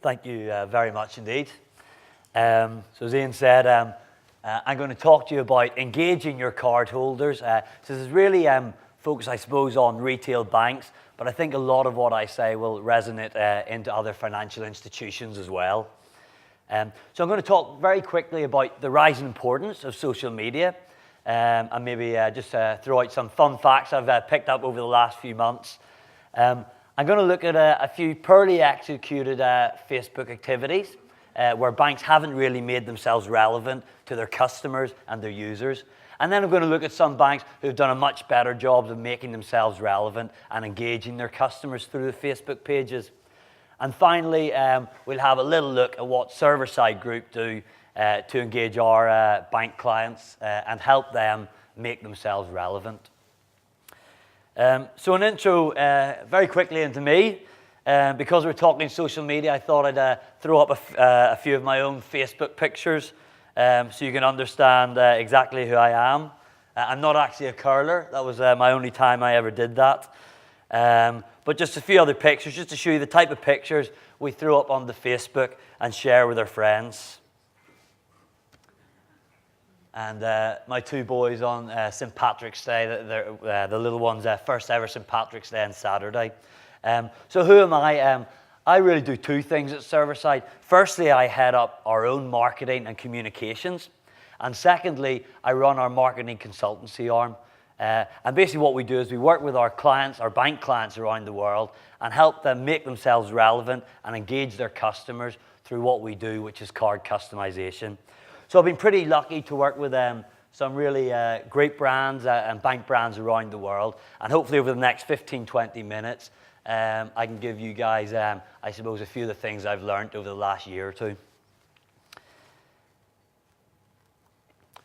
Thank you very much indeed. So as Ian said, I'm going to talk to you about engaging your cardholders. So this is really focused, I suppose, on retail banks, but I think a lot of what I say will resonate into other financial institutions as well. So I'm going to talk very quickly about the rising importance of social media, and maybe just throw out some fun facts I've picked up over the last few months. I'm going to look at a few poorly executed Facebook activities where banks haven't really made themselves relevant to their customers and their users. And then I'm going to look at some banks who've done a much better job of making themselves relevant and engaging their customers through the Facebook pages. And finally, we'll have a little look at what Serverside Group do to engage our bank clients and help them make themselves relevant. So an intro very quickly into me. Because we're talking social media, I thought I'd throw up a few of my own Facebook pictures so you can understand exactly who I am. I'm not actually a curler. That was my only time I ever did that. But just a few other pictures just to show you the type of pictures we throw up on the Facebook and share with our friends. And my two boys on St. Patrick's Day, the little ones, first ever St. Patrick's Day on Saturday. So who am I? I really do two things at Serverside. Firstly, I head up our own marketing and communications. And secondly, I run our marketing consultancy arm. And basically what we do is we work with our clients, our bank clients around the world, and help them make themselves relevant and engage their customers through what we do, which is card customization. So I've been pretty lucky to work with some really great brands and bank brands around the world. And hopefully over the next 15, 20 minutes, I can give you guys, I suppose, a few of the things I've learned over the last year or two.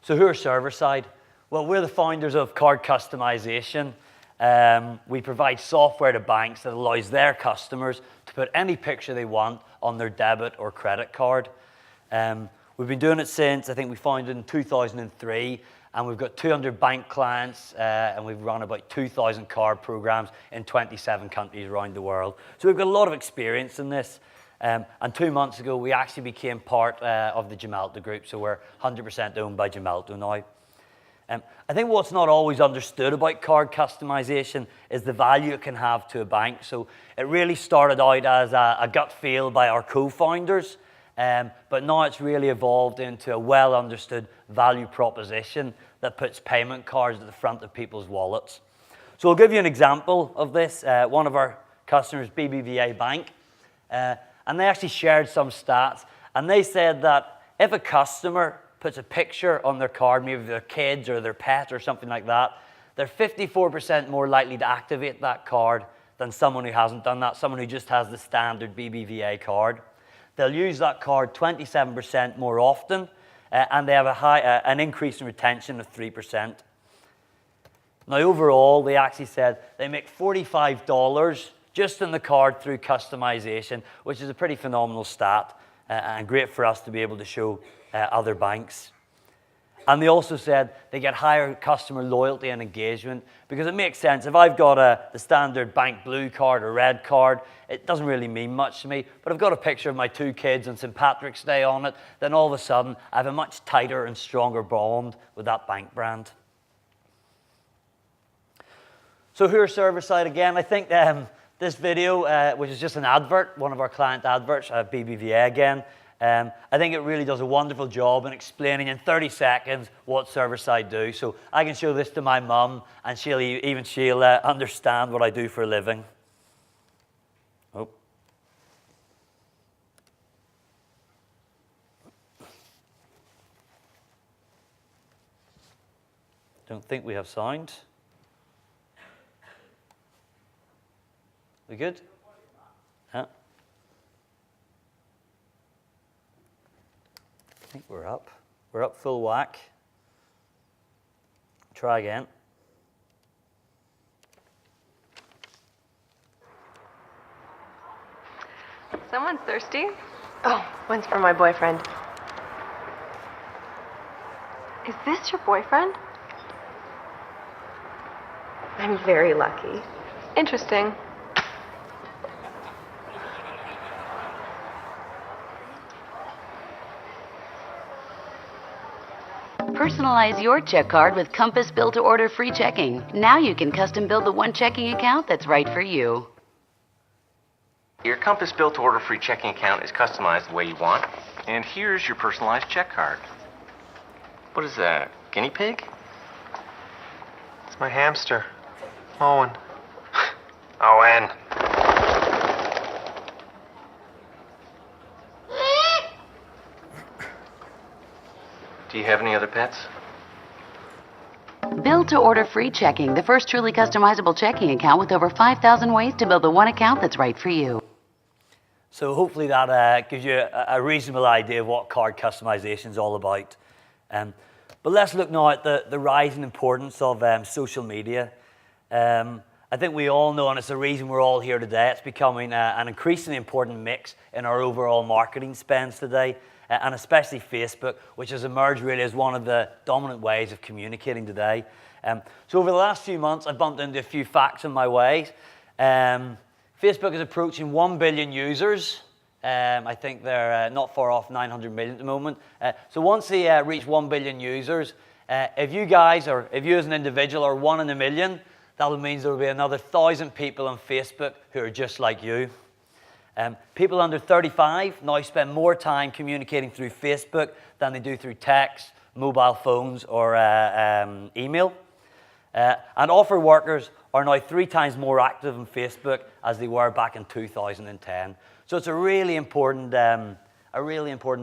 So who are Serverside? Well, we're the founders of Card Customization. We provide software to banks that allows their customers to put any picture they want on their debit or credit card. We've been doing it since, I think we founded in 2003, and we've got 200 bank clients, and we've run about 2,000 card programs in 27 countries around the world. So we've got a lot of experience in this. And 2 months ago, we actually became part of the Gemalto Group, so we're 100% owned by Gemalto now. I think what's not always understood about card customization is the value it can have to a bank. So it really started out as a gut feel by our co-founders. But now it's really evolved into a well-understood value proposition that puts payment cards at the front of people's wallets. So I'll give you an example of this. One of our customers, BBVA Bank, and they actually shared some stats. And they said that if a customer puts a picture on their card, maybe of their kids or their pet or something like that, they're 54% more likely to activate that card than someone who hasn't done that, someone who just has the standard BBVA card. They'll use that card 27% more often, and they have an increase in retention of 3%. Now, overall, they actually said they make $45 just in the card through customization, which is a pretty phenomenal stat, and great for us to be able to show other banks. And they also said they get higher customer loyalty and engagement because it makes sense. If I've got the standard bank blue card or red card, it doesn't really mean much to me. But I've got a picture of my two kids on St. Patrick's Day on it, then all of a sudden I have a much tighter and stronger bond with that bank brand. So who are Serverside again? I think this video, which is just an advert, one of our client adverts, BBVA again, I think it really does a wonderful job in explaining in 30 seconds what Serverside do. So I can show this to my mum, and she'll understand what I do for a living. Oh. Don't think we have sound. We good? Yeah. I think we're up. We're up full whack. Try again. Someone thirsty? Oh, one's for my boyfriend. Is this your boyfriend? I'm very lucky. Interesting. Personalize your check card with Compass Built-to-Order free checking. Now you can custom build the one checking account that's right for you. Your Compass Built-to-Order free checking account is customized the way you want. And here's your personalized check card. What is that, guinea pig? It's my hamster, Owen. Owen. Do you have any other pets? Built-to-Order free checking, the first truly customizable checking account with over 5,000 ways to build the one account that's right for you. So hopefully that gives you a reasonable idea of what card customization is all about. But let's look now at the rising importance of social media. I think we all know, and it's the reason we're all here today, it's becoming an increasingly important mix in our overall marketing spends today, and especially Facebook, which has emerged really as one of the dominant ways of communicating today. So over the last few months, I've bumped into a few facts in my way. Facebook is approaching 1 billion users. I think they're not far off 900 million at the moment. So once they reach 1 billion users, if you guys, or if you as an individual are 1 in a million, that means there will be another 1,000 people on Facebook who are just like you. People under 35 now spend more time communicating through Facebook than they do through text, mobile phones, or email. And offer workers are now 3 times more active on Facebook as they were back in 2010. So it's a really important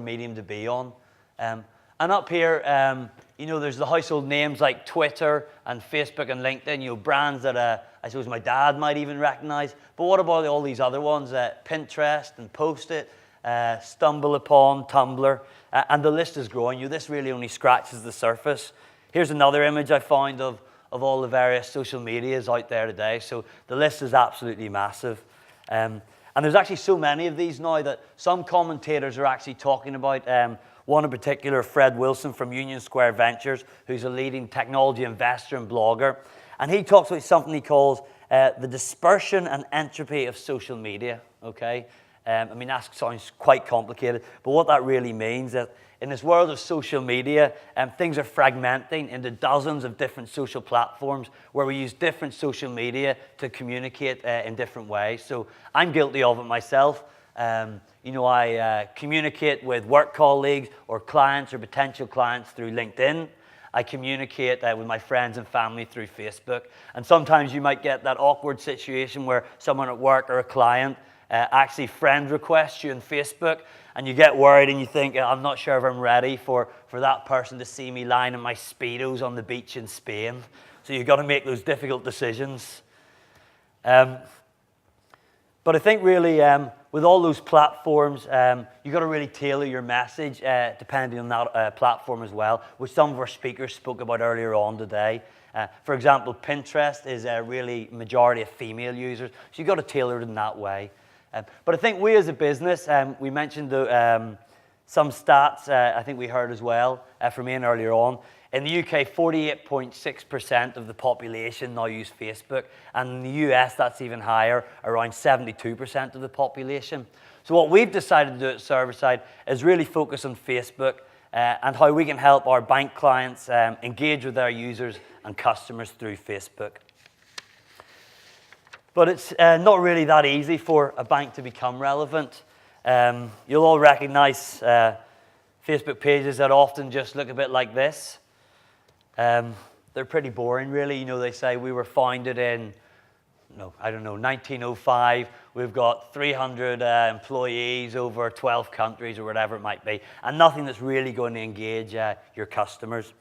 medium to be on. And up here, you know, there's the household names like Twitter and Facebook and LinkedIn, you know, brands that I suppose my dad might even recognize. But what about all these other ones, Pinterest and Post-it, StumbleUpon, Tumblr, and the list is growing. This really only scratches the surface. Here's another image I found of all the various social medias out there today. So the list is absolutely massive. And there's actually so many of these now that some commentators are actually talking about one in particular, Fred Wilson from Union Square Ventures, who's a leading technology investor and blogger. And he talks about something he calls the dispersion and entropy of social media, okay? I mean, that sounds quite complicated, but what that really means is in this world of social media, things are fragmenting into dozens of different social platforms where we use different social media to communicate in different ways. So I'm guilty of it myself. You know, I communicate with work colleagues or clients or potential clients through LinkedIn. I communicate with my friends and family through Facebook. And sometimes you might get that awkward situation where someone at work or a client actually friend requests you on Facebook, and you get worried and you think, I'm not sure if I'm ready for that person to see me lying in my Speedos on the beach in Spain. So you've got to make those difficult decisions. But I think really with all those platforms, you've got to really tailor your message depending on that platform as well, which some of our speakers spoke about earlier on today. For example, Pinterest is a really majority of female users, so you've got to tailor it in that way. But I think we as a business, we mentioned some stats I think we heard as well from Ian earlier on. In the UK, 48.6% of the population now use Facebook, and in the US, that's even higher, around 72% of the population. So what we've decided to do at Serverside is really focus on Facebook and how we can help our bank clients engage with their users and customers through Facebook. But it's not really that easy for a bank to become relevant. You'll all recognize Facebook pages that often just look a bit like this. They're pretty boring, really. You know, they say we were founded in, 1905. We've got 300 employees over 12 countries or whatever it might be, and nothing that's really going to engage your customers.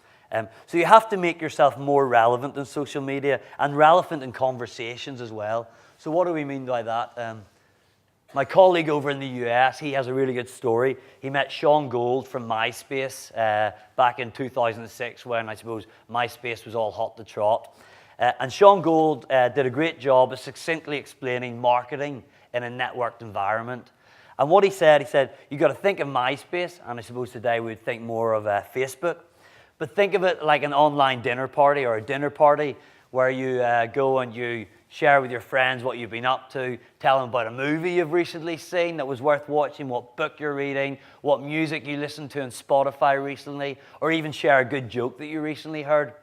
So you have to make yourself more relevant in social media and relevant in conversations as well. So what do we mean by that? My colleague over in the US, he has a really good story. He met Sean Gold from MySpace back in 2006 when I suppose MySpace was all hot to trot. And Sean Gold did a great job of succinctly explaining marketing in a networked environment. And what he said, you've got to think of MySpace, and I suppose today we'd think more of Facebook. But think of it like an online dinner party or a dinner party where you go and you share with your friends what you've been up to, tell them about a movie you've recently seen that was worth watching, what book you're reading, what music you listened to on Spotify recently, or even share a good joke that you recently heard.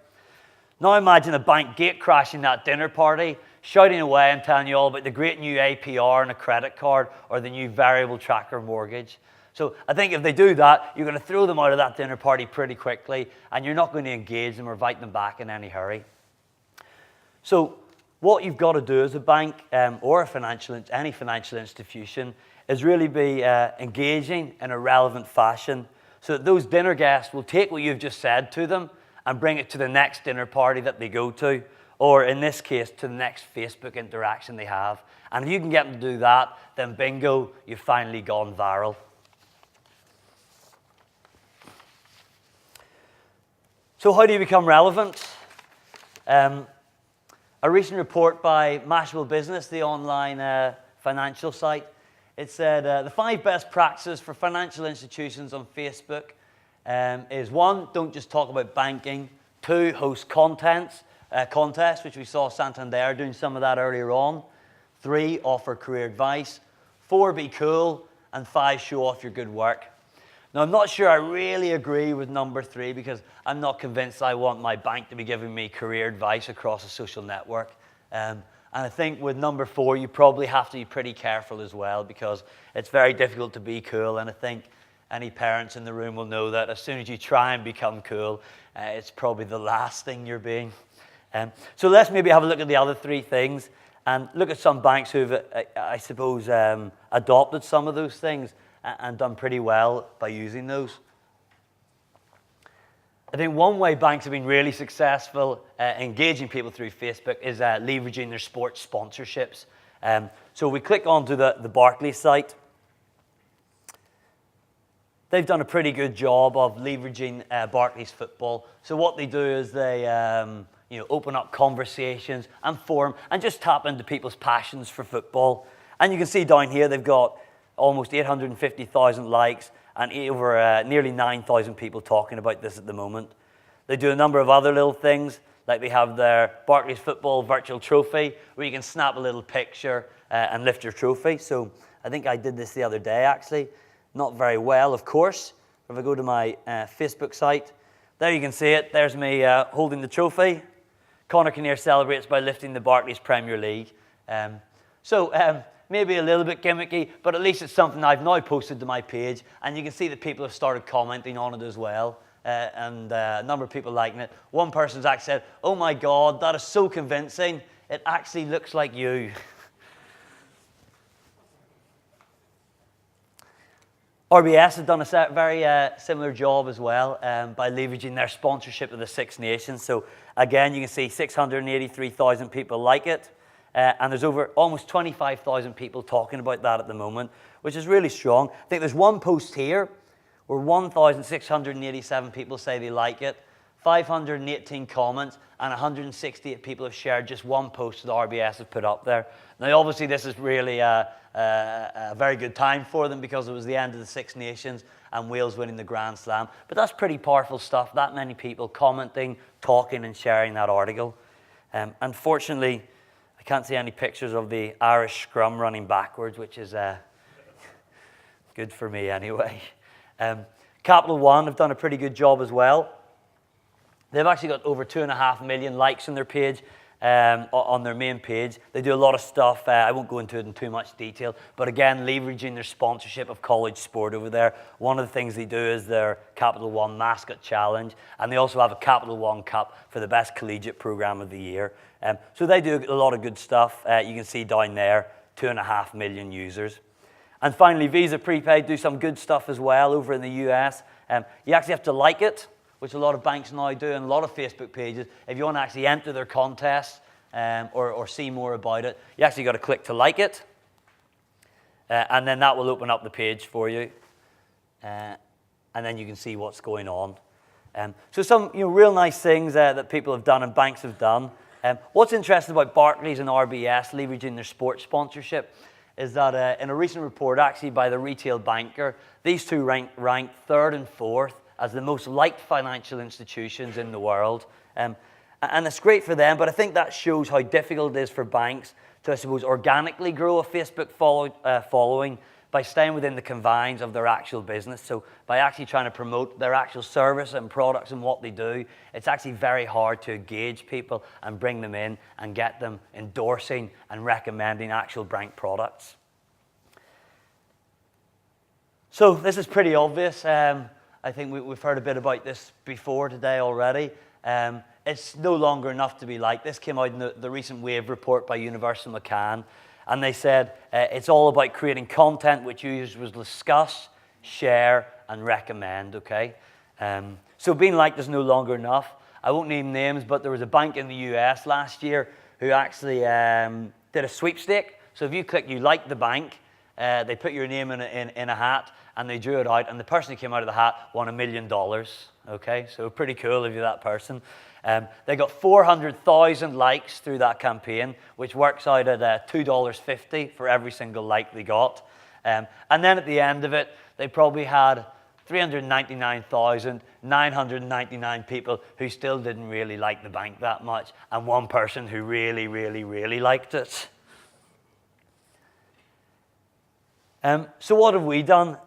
Now imagine a bank gate crashing that dinner party, shouting away and telling you all about the great new APR on a credit card or the new variable tracker mortgage. So I think if they do that, you're going to throw them out of that dinner party pretty quickly, and you're not going to engage them or invite them back in any hurry. So what you've got to do as a bank or any financial institution is really be engaging in a relevant fashion so that those dinner guests will take what you've just said to them and bring it to the next dinner party that they go to, or in this case, to the next Facebook interaction they have. And if you can get them to do that, then bingo, you've finally gone viral. So how do you become relevant? A recent report by Mashable Business, the online financial site, it said the 5 best practices for financial institutions on Facebook is 1, don't just talk about banking. 2, host contests, which we saw Santander doing some of that earlier on. 3, offer career advice. 4, be cool. And 5, show off your good work. Now, I'm not sure I really agree with number 3 because I'm not convinced I want my bank to be giving me career advice across a social network. And I think with number 4, you probably have to be pretty careful as well because it's very difficult to be cool. And I think any parents in the room will know that as soon as you try and become cool, it's probably the last thing you're being. So let's maybe have a look at the other 3 things and look at some banks who've, I suppose, adopted some of those things and done pretty well by using those. I think one way banks have been really successful engaging people through Facebook is leveraging their sports sponsorships. So we click onto the Barclays site. They've done a pretty good job of leveraging Barclays football. So what they do is they open up conversations and forum and just tap into people's passions for football. And you can see down here they've got almost 850,000 likes and over nearly 9,000 people talking about this at the moment. They do a number of other little things, like they have their Barclays Football Virtual Trophy, where you can snap a little picture and lift your trophy. So I think I did this the other day, actually. Not very well, of course. If I go to my Facebook site, there you can see it. There's me holding the trophy. Conor Kinnear celebrates by lifting the Barclays Premier League. Maybe a little bit gimmicky, but at least it's something I've now posted to my page, and you can see that people have started commenting on it as well, and a number of people liking it. One person's actually said, "Oh my God, that is so convincing. It actually looks like you." RBS has done a very similar job as well by leveraging their sponsorship of the Six Nations. So again, you can see 683,000 people like it. And there's over almost 25,000 people talking about that at the moment, which is really strong. I think there's one post here where 1,687 people say they like it, 518 comments, and 168 people have shared just one post that RBS have put up there. Now, obviously, this is really a very good time for them because it was the end of the Six Nations and Wales winning the Grand Slam. But that's pretty powerful stuff, that many people commenting, talking, and sharing that article. Unfortunately, I can't see any pictures of the Irish scrum running backwards, which is good for me anyway. Capital One have done a pretty good job as well. They've actually got over 2.5 million likes on their page, on their main page. They do a lot of stuff. I won't go into it in too much detail, but again, leveraging their sponsorship of college sport over there. One of the things they do is their Capital One Mascot Challenge, and they also have a Capital One Cup for the best collegiate program of the year. So they do a lot of good stuff. You can see down there, 2.5 million users. And finally, Visa Prepaid do some good stuff as well over in the US. You actually have to like it, which a lot of banks now do, and a lot of Facebook pages. If you want to actually enter their contests or see more about it, you actually got to click to like it. And then that will open up the page for you. And then you can see what's going on. So some real nice things that people have done and banks have done. What's interesting about Barclays and RBS leveraging their sports sponsorship is that in a recent report actually by the Retail Banker, these two ranked 3rd and 4th as the most liked financial institutions in the world. And And it's great for them, but I think that shows how difficult it is for banks to, I suppose, organically grow a Facebook following by staying within the confines of their actual business. So by actually trying to promote their actual service and products and what they do, it's actually very hard to engage people and bring them in and get them endorsing and recommending actual bank products. So this is pretty obvious. I think we've heard a bit about this before today already. It's no longer enough to be like. This came out in the recent Wave report by University of McCann. And they said it's all about creating content which users will discuss, share, and recommend, okay? So being liked is no longer enough. I won't name names, but there was a bank in the US last year who actually did a sweepstake. So if you click you like the bank, they put your name in a hat, and they drew it out, and the person who came out of the hat won $1 million, okay? So pretty cool if you're that person. They got 400,000 likes through that campaign, which works out at $2.50 for every single like they got. And then at the end of it, they probably had 399,999 people who still didn't really like the bank that much, and one person who really, really, really liked it. So what have we done?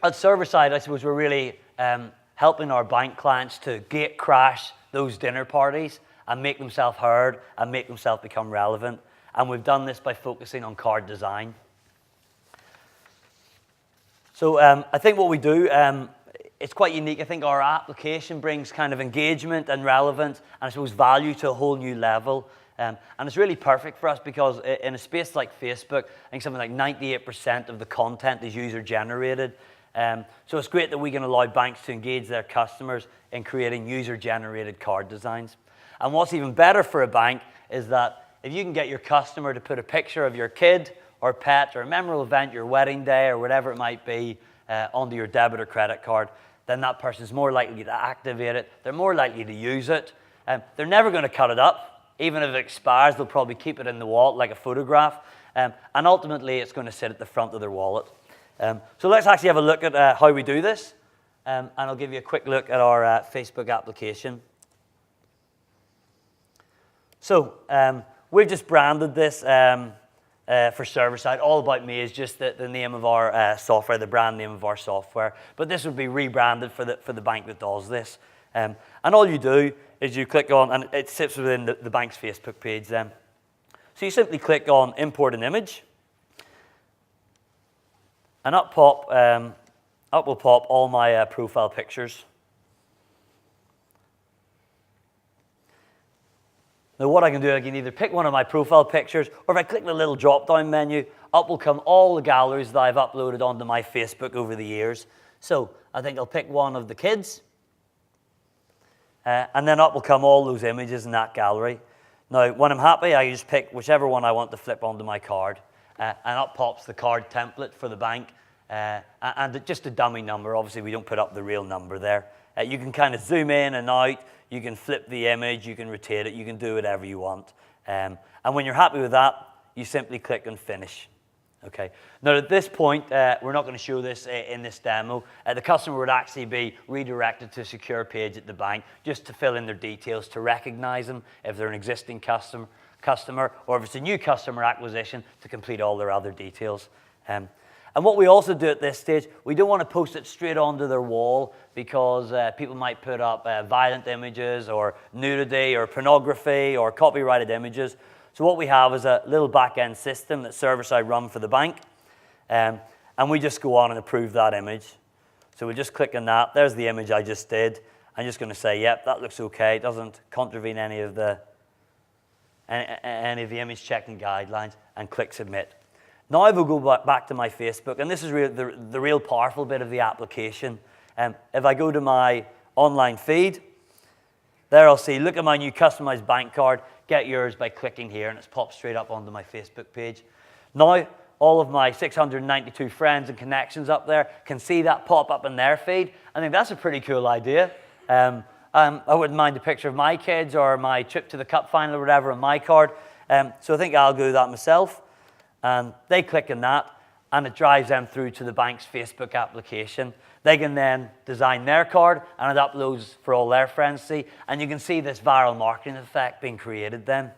At server side, I suppose we're really helping our bank clients to gate crash those dinner parties and make themselves heard and make themselves become relevant. And we've done this by focusing on card design. So I think what we do, it's quite unique. I think our application brings kind of engagement and relevance and I suppose value to a whole new level. And it's really perfect for us because in a space like Facebook, I think something like 98% of the content is user-generated. So it's great that we can allow banks to engage their customers in creating user-generated card designs. And what's even better for a bank is that if you can get your customer to put a picture of your kid or pet or a memorable event, your wedding day or whatever it might be, onto your debit or credit card, then that person's more likely to activate it. They're more likely to use it. They're never going to cut it up. Even if it expires, they'll probably keep it in the wallet like a photograph. And ultimately, it's going to sit at the front of their wallet. So let's actually have a look at how we do this. And I'll give you a quick look at our Facebook application. So we've just branded this for server-side. All About Me is just the name of our software, the brand name of our software. But this would be rebranded for the bank that does this. And all you do is you click on, and it sits within the bank's Facebook page then. So you simply click on Import an Image. And up will pop all my profile pictures. Now what I can do, I can either pick one of my profile pictures, or if I click the little drop-down menu, up will come all the galleries that I've uploaded onto my Facebook over the years. So I think I'll pick one of the kids. And then up will come all those images in that gallery. Now, when I'm happy, I just pick whichever one I want to flip onto my card. And up pops the card template for the bank. And just a dummy number. Obviously, we don't put up the real number there. You can kind of zoom in and out. You can flip the image. You can rotate it. You can do whatever you want. And when you're happy with that, you simply click on Finish. Okay. Now, at this point, we're not going to show this in this demo. The customer would actually be redirected to a secure page at the bank just to fill in their details, to recognize them if they're an existing customer, or if it's a new customer acquisition, to complete all their other details. And what we also do at this stage, we don't want to post it straight onto their wall because people might put up violent images or nudity or pornography or copyrighted images. So what we have is a little back-end system that server-side run for the bank. And we just go on and approve that image. So we'll just click on that. There's the image I just did. I'm just going to say, yep, that looks okay. It doesn't contravene any of the image checking guidelines, and click Submit. Now I will go back to my Facebook, and this is the real powerful bit of the application. If I go to my online feed, there I'll see, look at my new customized bank card. Get yours by clicking here, and it's popped straight up onto my Facebook page. Now, all of my 692 friends and connections up there can see that pop up in their feed. I think that's a pretty cool idea. I wouldn't mind a picture of my kids or my trip to the cup final or whatever on my card. So I think I'll do that myself. And they click on that, and it drives them through to the bank's Facebook application. They can then design their card, and it uploads for all their friends to see, and you can see this viral marketing effect being created then.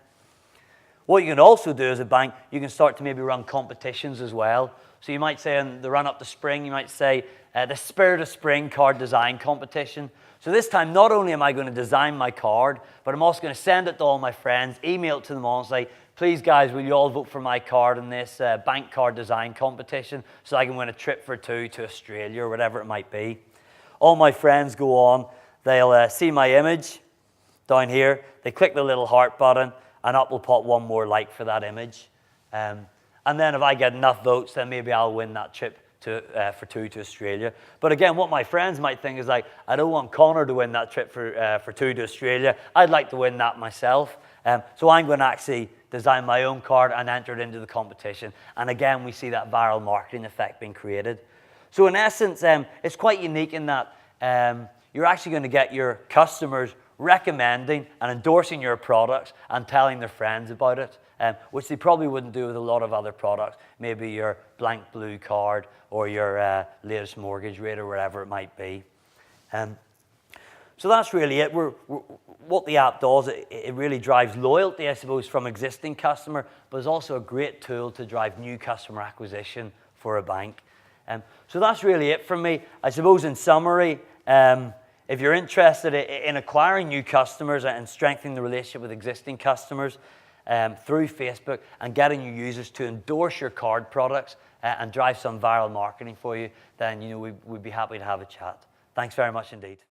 What you can also do as a bank, you can start to maybe run competitions as well. So you might say in the run up to spring, you might say the Spirit of Spring card design competition. So this time, not only am I going to design my card, but I'm also going to send it to all my friends, email it to them all and say, please guys, will you all vote for my card in this bank card design competition so I can win a trip for two to Australia or whatever it might be. All my friends go on, they'll see my image down here, they click the little heart button, and up will pop one more like for that image. And then if I get enough votes, then maybe I'll win that trip for two to Australia. But again, what my friends might think is like, I don't want Connor to win that trip for two to Australia. I'd like to win that myself. So I'm going to actually design my own card and enter it into the competition. And again, we see that viral marketing effect being created. So in essence, it's quite unique in that you're actually going to get your customers recommending and endorsing your products and telling their friends about it, which they probably wouldn't do with a lot of other products, maybe your blank blue card or your latest mortgage rate or whatever it might be. So that's really it. What the app does, it really drives loyalty, I suppose, from existing customer, but it's also a great tool to drive new customer acquisition for a bank. So that's really it from me. I suppose in summary, if you're interested in acquiring new customers and strengthening the relationship with existing customers through Facebook and getting new users to endorse your card products and drive some viral marketing for you, then we'd be happy to have a chat. Thanks very much indeed.